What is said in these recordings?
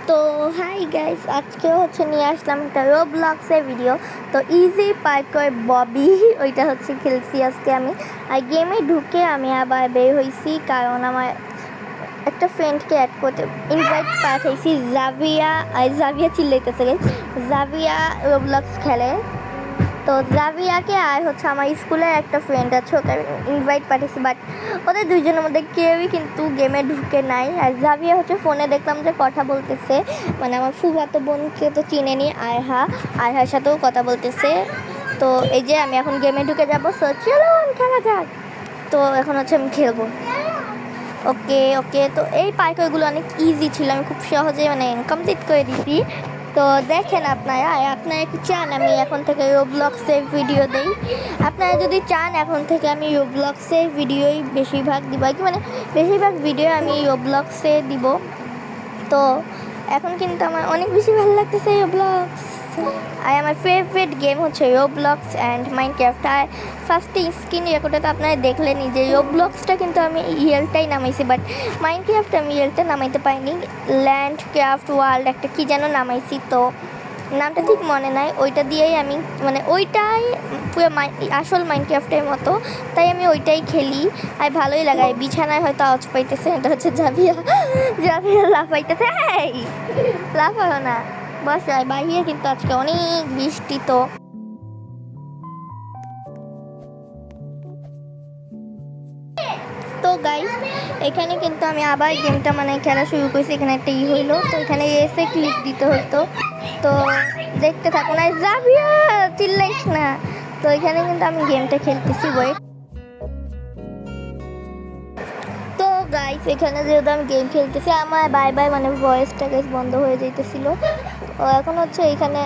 তো hi guys, আজকে হচ্ছে নিয়ে আসলাম একটা রোবলক্সের ভিডিও। তো ইজি পার্কর ববি ওইটা হচ্ছে খেলছি আজকে আমি। আর গেমে ঢুকে আমি আবার বের হয়েছি, কারণ আমার একটা ফ্রেন্ডকে অ্যাড করতে ইনভাইট পাঠাইছি। জাভিয়া চিল্লাইতেছে, জাভিয়া রোবলক্স খেলে। তো জাভিয়াকে আর হচ্ছে আমার স্কুলের একটা ফ্রেন্ড আছে, ওকে ইনভাইট পাঠিয়েছি, বাট ওদের দুইজনের মধ্যে কেউই কিন্তু গেমে ঢুকে নাই। আর জাভিয়া হচ্ছে ফোনে দেখলাম যে কথা বলতেছে, মানে আমার ফুফাতো বোনকে তো চিনেনি, আয়হার সাথেও কথা বলতেছে। তো এই যে আমি এখন গেমে ঢুকে যাবো, সো চলো খেলা যাক। তো এখন হচ্ছে আমি খেলবো। ওকে ওকে, তো এই পাইকারগুলো অনেক ইজি ছিল, আমি খুব সহজে মানে কমপ্লিট করে দিছি। তো দেখেন আপনারা কি চান আমি এখন থেকে রোবলক্সের ভিডিও দেই? আপনারা যদি চান এখন থেকে আমি রোবলক্সের ভিডিওই বেশিরভাগ দিব, কি মানে বেশিরভাগ ভিডিও আমি রোবলক্সে দিব। তো এখন কিন্তু আমার অনেক বেশি ভালো লাগতেছে রোবলক্স। আর আমার ফেভারিট গেম হচ্ছে রোবলক্স অ্যান্ড মাইনক্রাফট। আর ফার্স্টে স্ক্রিন রেকর্ডে তো আপনারা দেখলেনই যে রোবলক্সটা কিন্তু আমি ইয়েলটাই নামাইছি, বাট মাইনক্রাফট আমি ইয়েলটা নামাইতে পারিনি। ল্যান্ড ক্রাফট ওয়ার্ল্ড একটা কী যেন নামাইছি, তো নামটা ঠিক মনে নাই। ওইটা দিয়েই আমি মানে ওইটাই পুরো আসল মাইনক্রাফটের মতো, তাই আমি ওইটাই খেলি। আর ভালোই লাগায়। বিছানায় হয়তো আওয়াজ পাইতেছে, এটা হচ্ছে জাভিয়া লাফাইতেছে। লাফাও না, বাসায় বাইরে কিন্তু আজকে অনেক বৃষ্টি। তো গাইস, এখানে কিন্তু আমি আবার গেমটা মানে খেলা শুরু করেছি। এখানে একটা হইলো, তো এখানে এসে ক্লিক দিতে হতো। তো দেখতে থাকুন, আর জাভিয়া চিল্লাইস না। তো এখানে কিন্তু আমি গেমটা খেলতেছি, ওয়েট। তো গাইস, এখানে যেহেতু আমি গেম খেলতেছি, আমার বাই বাই মানে ভয়েসটা গাইস বন্ধ হয়ে যাইতেছিল। ও এখন হচ্ছে এখানে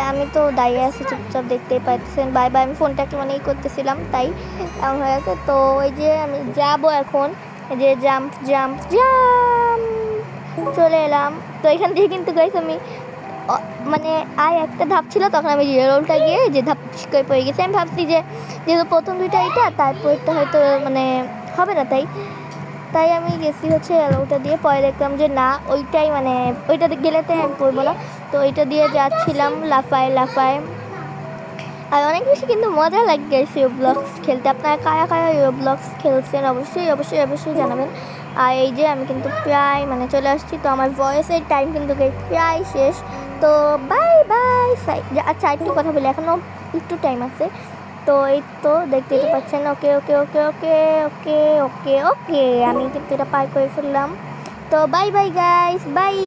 আমি তো দাঁড়িয়ে আছি চুপচাপ, দেখতেই পাচ্ছেন। বাই বাই আমি ফোনটাকে মানে করতেছিলাম, তাই এমন হয়ে আছে। তো ওই যে আমি যাবো এখন, যে জাম্প জাম্প জাম্প চলে এলাম। তো এখান থেকে কিন্তু গাইস আমি মানে আর একটা ধাপ ছিল, তখন আমি রোলটা গিয়ে যে ধাপ করে পড়ে গেছি। আমি ভাবছি যে যেহেতু প্রথম দুইটা এটা, তারপরটা হয়তো মানে হবে না, তাই আমি গেছি হচ্ছে ওটা দিয়ে। পরে দেখলাম যে না, ওইটাই মানে ওইটাতে গেলে তো আমি পড়বো না। তো ওইটা দিয়ে যাচ্ছিলাম লাফায় লাফায়। আর অনেক বেশি কিন্তু মজা লাগে গেছে রোবলক্স খেলতে। আপনারা কারা কারা রোবলক্স খেলছেন অবশ্যই অবশ্যই অবশ্যই জানাবেন। আর এই যে আমি কিন্তু প্রায় মানে চলে আসছি। তো আমার ভয়েসের টাইম কিন্তু প্রায় শেষ। তো বাই বাই। আচ্ছা একটু কথা বলি, এখনও একটু টাইম আছে। তো এই তো দেখতেই তো পাচ্ছেন। ওকে ওকে ওকে ওকে ওকে ওকে ওকে, আমি কিন্তু এটা পার করে ফেললাম। তো বাই বাই গাইস, বাই।